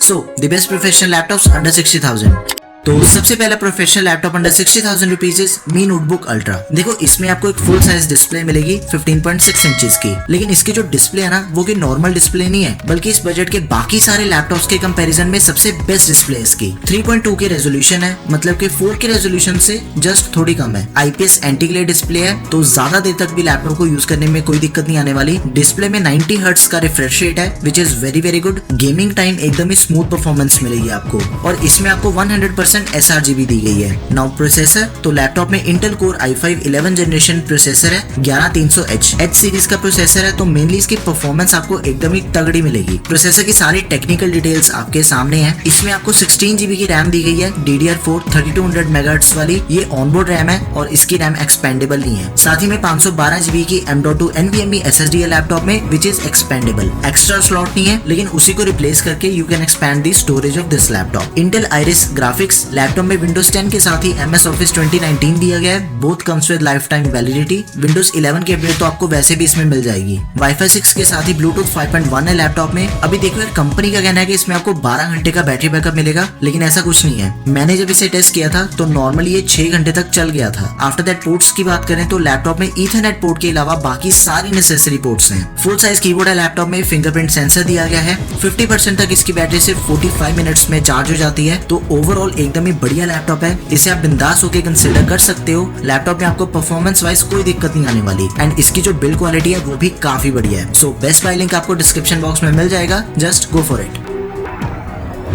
So, the best professional laptops under 60,000. तो सबसे पहला professional laptop under 60,000 rupees is Mi notebook ultra. देखो इसमें आपको एक फुल साइज डिस्प्ले मिलेगी 15.6 इंचेस की, लेकिन इसकी जो डिस्प्ले है ना वो की नॉर्मल डिस्प्ले नहीं है, बल्कि इस बजट के बाकी सारे लैपटॉप्स के कंपैरिजन में सबसे बेस्ट डिस्प्ले इसकी 3.2 की रेजोल्यूशन है, मतलब कि 4 के रेजोल्यूशन से जस्ट थोड़ी कम है। आईपीएस एंटी ग्लेयर डिस्प्ले है, तो ज्यादा देर तक भी लैपटॉप को यूज करने में कोई दिक्कत नहीं आने वाली। डिस्प्ले में 90 हर्ट्ज का रिफ्रेश रेट है which is very good. Gaming time एकदम ही स्मूथ परफॉर्मेंस मिलेगी आपको, और इसमें आपको 100% sRGB दी गई है। नाउ प्रोसेसर, तो लैपटॉप में Intel core i5 11 generation processor है 11300H H सीरीज का प्रोसेसर है, तो मेनली इसकी परफॉर्मेंस आपको एकदम ही तगड़ी मिलेगी। प्रोसेसर की सारी टेक्निकल डिटेल्स आपके सामने हैं। इसमें आपको 16 GB की रैम दी गई है DDR4 3200 MHz वाली, ये ऑनबोर्ड रैम है और इसकी रैम एक्सपेंडेबल नहीं है। साथ ही में 512 GB की M.2 NVMe SSD है लैपटॉप में which is expandable. Extra slot नहीं है, लेकिन उसी को रिप्लेस करके you can expand the storage of this laptop. Intel Iris graphics laptop में विंडोज 10 के साथ ही MS Office 2019 दिया गया है। Both comes with life time validity. Windows 11 की अपडेट तो आपको वैसे भी इसमें मिल जाएगी। वाईफाई 6 के साथ ही ब्लूटूथ 5.1 है लैपटॉप में। अभी देखो यार, कंपनी का कहना है कि इसमें आपको 12 घंटे का बैटरी बैकअप मिलेगा, लेकिन ऐसा कुछ नहीं है। मैंने जब इसे टेस्ट किया था तो नॉर्मली ये 6 घंटे तक चल गया था। आफ्टर दैट पोर्ट्स की बात करें तो लैपटॉप में ईथरनेट पोर्ट के अलावा बाकी सारी नेसेसरी पोर्ट्स हैं। फुल साइज कीबोर्ड है लैपटॉप में, फिंगरप्रिंट सेंसर दिया गया है। 50% तक इसकी बैटरी सिर्फ 45 मिनट्स में चार्ज हो जाती है, तो ओवरऑल एकदम ही बढ़िया लैपटॉप है। इसे आप बिंदास होकर कंसीडर कर सकते हो। लैपटॉप में आपको परफॉर्मेंस वाइज कोई दिक्कत नहीं आने वाली, एंड इसकी जो बिल्ड क्वालिटी है वो भी काफी बढ़िया है। सो बेस्ट बाय लिंक आपको डिस्क्रिप्शन बॉक्स में मिल जाएगा, just go for it.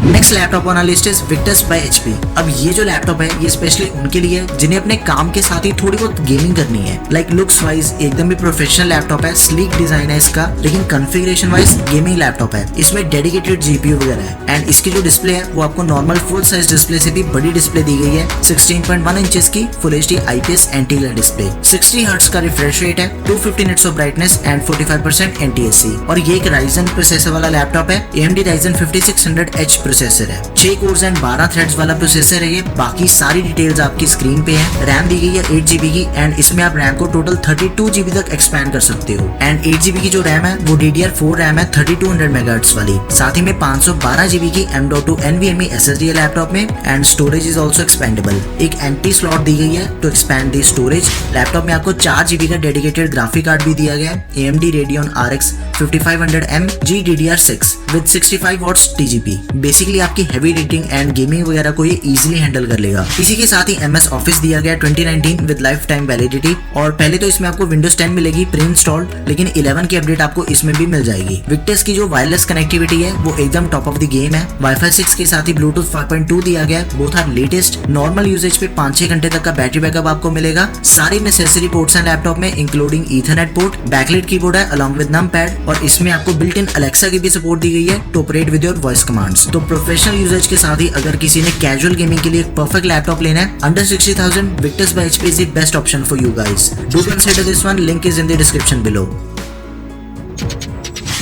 Next laptop on our list is Victus by HP। अब ये जो लैपटॉप है ये स्पेशली उनके लिए है जिन्हें अपने काम के साथ ही थोड़ी बहुत गेमिंग करनी है। लाइक लुक्स वाइज एकदम भी प्रोफेशनल लैपटॉप है, स्लीक डिजाइन है इसका, लेकिन कॉन्फ़िगरेशन वाइज गेमिंग लैपटॉप है। इसमें डेडिकेटेड GPU वगैरह है, एंड इसकी जो डिस्प्ले है वो आपको नॉर्मल फुल साइज डिस्प्ले से भी बड़ी डिस्प्ले दी गई है। 16.1 इंचेस की full HD IPS anti glare display, 60 hertz का रिफ्रेश रेट है, 250 nits of brightness and 45% NTSC। और ये एक Ryzen प्रोसेसर वाला लैपटॉप है। AMD Ryzen 5600H प्रोसेसर है, 6 कोर्स एंड 12 थ्रेड्स वाला प्रोसेसर है ये। बाकी सारी डिटेल्स आपकी स्क्रीन पे है। रैम दी गई है 8 GB की, एंड इसमें आप रैम को टोटल 32 GB तक एक्सपैंड कर सकते हो। एंड 8 GB की जो रैम है वो DDR4 रैम है 3200 MHz वाली। साथ ही में 512 GB की M.2 NVMe SSD है लैपटॉप में, and storage is also expandable. एक एम्प्टी स्लॉट दी गई है to expand the storage. Laptop में आपको 4 GB का डेडिकेटेड ग्राफिक कार्ड भी दिया गया है, AMD Radeon RX 5500M GDDR6 with 65 watts TGP। Basically आपकी हेवी एडिटिंग एंड गेमिंग वगैरह को ये इजीली हैंडल कर लेगा। इसी के साथ ही MS Office दिया गया 2019 विद लाइफ टाइम वैलिडिटी। और पहले तो इसमें आपको विंडोज 10 मिलेगी प्री इंस्टॉल्ड, लेकिन 11 की अपडेट आपको इसमें भी मिल जाएगी। विक्टस की जो वायरलेस कनेक्टिविटी है वो एकदम टॉप ऑफ द गेम है। वाईफाई 6 के साथ ही ब्लूटूथ 5.2 दिया गया है, both are latest. Normal usage पे 5-6 घंटे तक का बैटरी बैकअप आपको मिलेगा। सारी नेसेसरी पोर्ट्स हैं लैपटॉप में, including Ethernet port, backlight keyboard है अलॉन्ग विद नमपैड, और इसमें आपको बिल्ट इन अलेक्सा की भी सपोर्ट दी गई है to operate with your voice commands. तो प्रोफेशनल यूजर्स के साथ ही अगर किसी ने कैजुअल गेमिंग के लिए एक परफेक्ट लैपटॉप लेना है under 60,000, Victus by HP is the best option for you guys. Do consider this one, link is in the description below.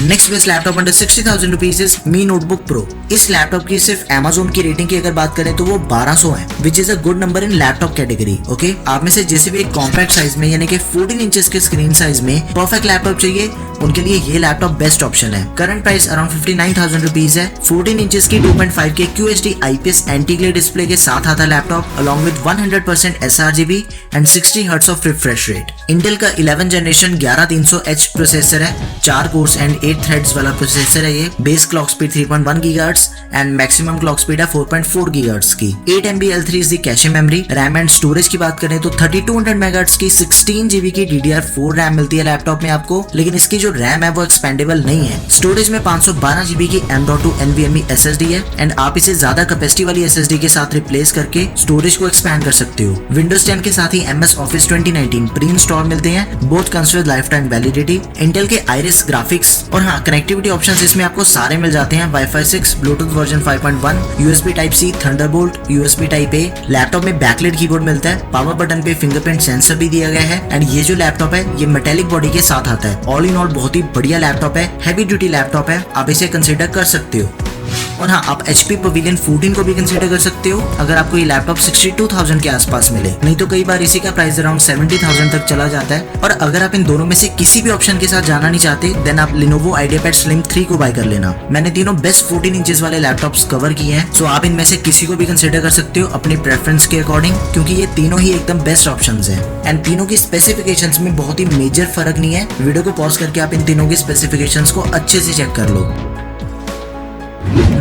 Next best laptop under 60,000 rupees is Mi notebook pro. इस laptop की सिर्फ Amazon की rating की अगर बात करें तो वो 1200 है, which is a good number in laptop category. Okay, आप में से जिसे भी एक कॉम्पैक्ट साइज में यानी कि 14 इंचेस के स्क्रीन साइज में परफेक्ट लैपटॉप चाहिए, उनके लिए ये लैपटॉप बेस्ट ऑप्शन है। करंट प्राइस अराउंड 59,000 रुपीज है। 14 इंचेस की 2.5 के QHD IPS anti glare display के साथ आता laptop along with 100% sRGB and 60 hertz of refresh rate. Intel का 11 जनरेशन 11300H प्रोसेसर है, 4 कोर्स एंड 8 थ्रेड्स वाला प्रोसेसर है ये। Base clock speed 3.1 GHz and maximum clock speed है 4.4 GHz की। 8 MB L3 is the cache memory. RAM and storage की बात करें तो 3200 MHz की 16 GB की DDR4 रैम मिलती है लैपटॉप में आपको, लेकिन इसकी जो रैम है वो एक्सपेंडेबल नहीं है। स्टोरेज में 512 GB की M.2 NVMe SSD है, एंड आप इसे ज्यादा कैपेसिटी वाली SSD के साथ रिप्लेस करके स्टोरेज को एक्सपैंड कर सकते हो। विंडोज 10 के साथ ही MS Office 2019 प्री इंस्टॉल मिलते हैं, both comes with life time validity. Intel के आइरिस ग्राफिक्स, और हाँ कनेक्टिविटी ऑप्शंस इसमें आपको सारे मिल जाते हैं। Wifi 6, Bluetooth version 5.1, USB type C, Thunderbolt, USB type A। Laptop में बैकलाइट कीबोर्ड मिलता है, पावर बटन पे फिंगरप्रिंट सेंसर भी दिया गया है, एंड ये जो लैपटॉप है ये मेटेलिक बॉडी के साथ आता है। ऑल इन ऑल बहुत ही बढ़िया लैपटॉप है, हैवी ड्यूटी लैपटॉप है, आप इसे कंसीडर कर सकते हो। और हाँ, आप HP Pavilion 14 को भी कंसीडर कर सकते हो अगर आपको ये लैपटॉप 62,000 के आसपास मिले। नहीं तो कई बार इसी का प्राइस अराउंड 70,000 तक चला जाता है। और अगर आप इन दोनों में से किसी भी ऑप्शन के साथ जाना नहीं चाहते, देन आप Lenovo IdeaPad Slim 3 को बाय कर लेना। मैंने तीनों बेस्ट 14 इंचेस वाले लैपटॉप्स कवर किए हैं, सो आप इनमें से किसी को भी कंसीडर कर सकते हो अपनी प्रेफरेंस के अकॉर्डिंग, क्योंकि ये तीनों ही एकदम बेस्ट ऑप्शंस हैं। एंड तीनों की स्पेसिफिकेशंस में बहुत ही मेजर फर्क नहीं है। वीडियो को पॉज करके आप इन तीनों की स्पेसिफिकेशंस को अच्छे से चेक कर लो।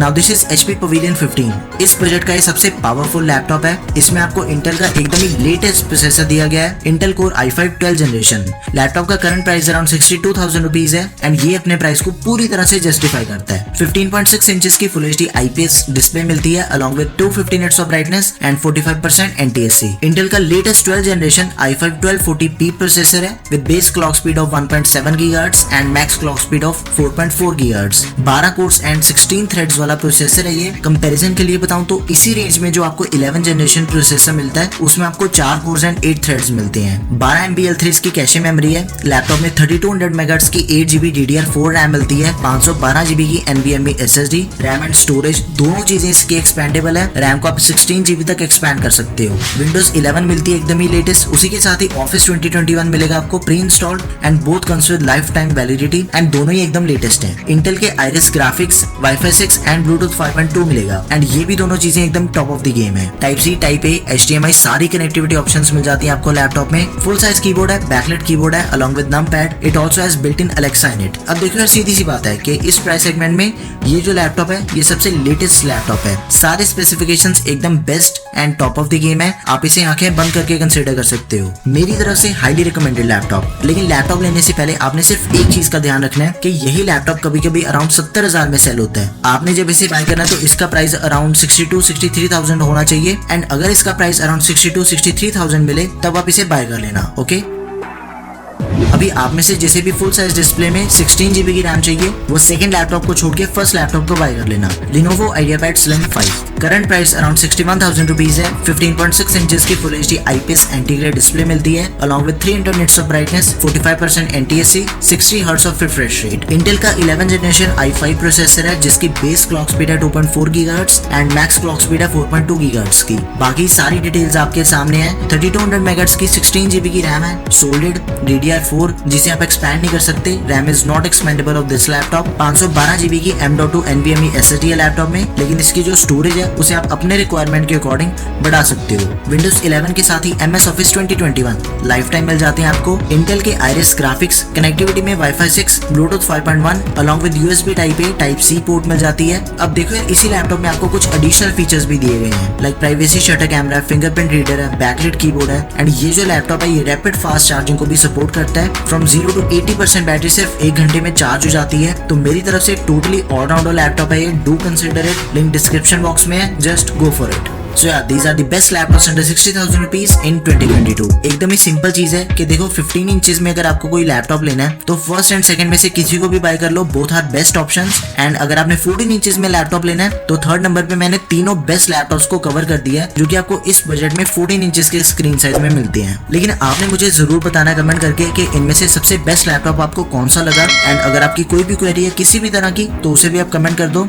Now this is HP Pavilion 15। इस बजट का ये सबसे पावरफुल लैपटॉप है। इसमें आपको इंटेल का एकदम ही लेटेस्ट प्रोसेसर दिया गया है, Intel core i5 12 generation. Laptop का करंट प्राइस अराउंड 62,000 रुपीज है एंड ये अपने प्राइस को पूरी तरह से जस्टिफाई करता है। 15.6 इंचेस की फुल HD IPS डिस्प्ले मिलती है along with 250 nits of brightness and 45% NTSC। Intel का latest 12 generation i5 1240p processor है with base clock speed of 1.7 GHz and max clock speed of 4.4 GHz। 12 cores and 16 threads वाला processor है ये। Comparison के लिए बताऊं तो इसी रेंज में जो आपको 11 जनरेशन प्रोसेसर मिलता है उसमें आपको 4 कोर्स एंड 8 थ्रेड्स मिलते हैं। 12 MB L3 इसकी कैशे मेमोरी है। लैपटॉप में 3200 मेगाहर्ट्ज की 8GB DDR4 रैम मिलती है, 512 GB की NVMe SSD। RAM and storage दोनों चीजें इसकी एक्सपेंडेबल है। रैम को आप 16 GB तक एक्सपैंड कर सकते हो। विंडोज 11 मिलती है एकदम ही लेटेस्ट। उसी के साथ ही ऑफिस 2021 मिलेगा आपको pre installed and both comes with life time validity and दोनों ही एकदम लेटेस्ट हैं। इंटेल के Iris graphics, Wi-Fi 6 and Bluetooth 5.2 मिलेगा एंड ये भी दोनों चीजें एकदम टॉप ऑफ द गेम है। Type C, type A, HDMI सारी कनेक्टिविटी ऑप्शंस मिल जाती है आपको लैपटॉप में। फुल साइज कीबोर्ड है, बैकलाइट कीबोर्ड है along with numpad. It also has built in Alexa in it. अब देखो यार, सीधी सी बात है कि इस प्राइस सेगमेंट में ये जो लैपटॉप है ये सबसे लेटेस्ट लैपटॉप है। सारे स्पेसिफिकेशंस एकदम best and top of the game है। आप इसे आंखें बंद करके कंसीडर कर सकते हो। मेरी तरफ से हाईली रिकमेंडेड लैपटॉप। लेकिन लैपटॉप लेने से पहले आपने सिर्फ एक चीज का ध्यान रखना है कि यही लैपटॉप कभी कभी अराउंड 70,000 में सेल होता है। आपने जब इसे बाय करना तो इसका प्राइस अराउंड 62-63,000 होना चाहिए एंड अगर इसका प्राइस अराउंड 62-63,000 मिले तब आप इसे बाय कर लेना। ओके, अभी आप में से जैसे भी फुल साइज डिस्प्ले में 16 GB की रैम चाहिए वो सेकंड लैपटॉप को छोड़ के फर्स्ट लैपटॉप को बाय कर लेना। Lenovo IdeaPad Slim 5 current price around 61,000 rupees है। 15.6 इंचेस की full HD IPS anti-glare display मिलती है along with 300 nits of brightness, 45% NTSC, 60 hertz of refresh rate. Intel का 11 जनरेशन i5 प्रोसेसर है जिसकी बेस क्लॉक स्पीड है 2.4 GHz and max clock speed है 4.2 GHz की। बाकी सारी डिटेल्स आपके सामने है। 3200 मेगाहर्ट्ज की 16 GB की रैम है, सोलिड DDR4 जिसे आप एक्सपैंड नहीं कर सकते। RAM is not expandable of this laptop. 512 GB की M.2 NVMe SSD है लैपटॉप में, लेकिन इसकी जो स्टोरेज है उसे आप अपने रिक्वायरमेंट के अकॉर्डिंग बढ़ा सकते हो। विंडोज 11 के साथ ही MS Office 2021 लाइफ टाइम मिल जाते हैं आपको। इंटेल के Iris ग्राफिक्स, कनेक्टिविटी में Wi-Fi 6, Bluetooth 5.1 along with USB type A, type C port मिल जाती है। अब देखो यार, इसी लैपटॉप में आपको कुछ एडिशनल फीचर्स भी दिए गए हैं like privacy shutter camera, fingerprint reader है, बैकलाइट कीबोर्ड है एंड ये जो लैपटॉप है ये रैपिड फास्ट चार्जिंग को भी सपोर्ट करता है। फ्रॉम 0 to 80% बैटरी सिर्फ 1 घंटे में चार्ज हो जाती है। तो मेरी तरफ से टोटली ऑलराउंडर लैपटॉप है ये। Do consider it. Link description box में है, just go for it. So yeah, these are the best laptops under 60,000 rupees in 2022। एकदम ही सिंपल चीज है कि देखो 15 इंचेस में अगर आपको कोई लैपटॉप लेना है तो फर्स्ट एंड सेकंड में से किसी को भी बाय कर लो, both are best options. And अगर आपने 14 इंचेस में लैपटॉप लेना है तो थर्ड नंबर पे मैंने तीनों बेस्ट लैपटॉप्स को कवर कर दिया है जो कि आपको इस बजट में 14 इंचेस के स्क्रीन साइज में मिलते हैं। लेकिन आपने मुझे जरूर बताना कमेंट करके कि इनमें से सबसे बेस्ट लैपटॉप आपको कौन सा लगा। एंड अगर आपकी कोई भी क्वेरी है किसी भी तरह की तो उसे भी आप कमेंट कर दो।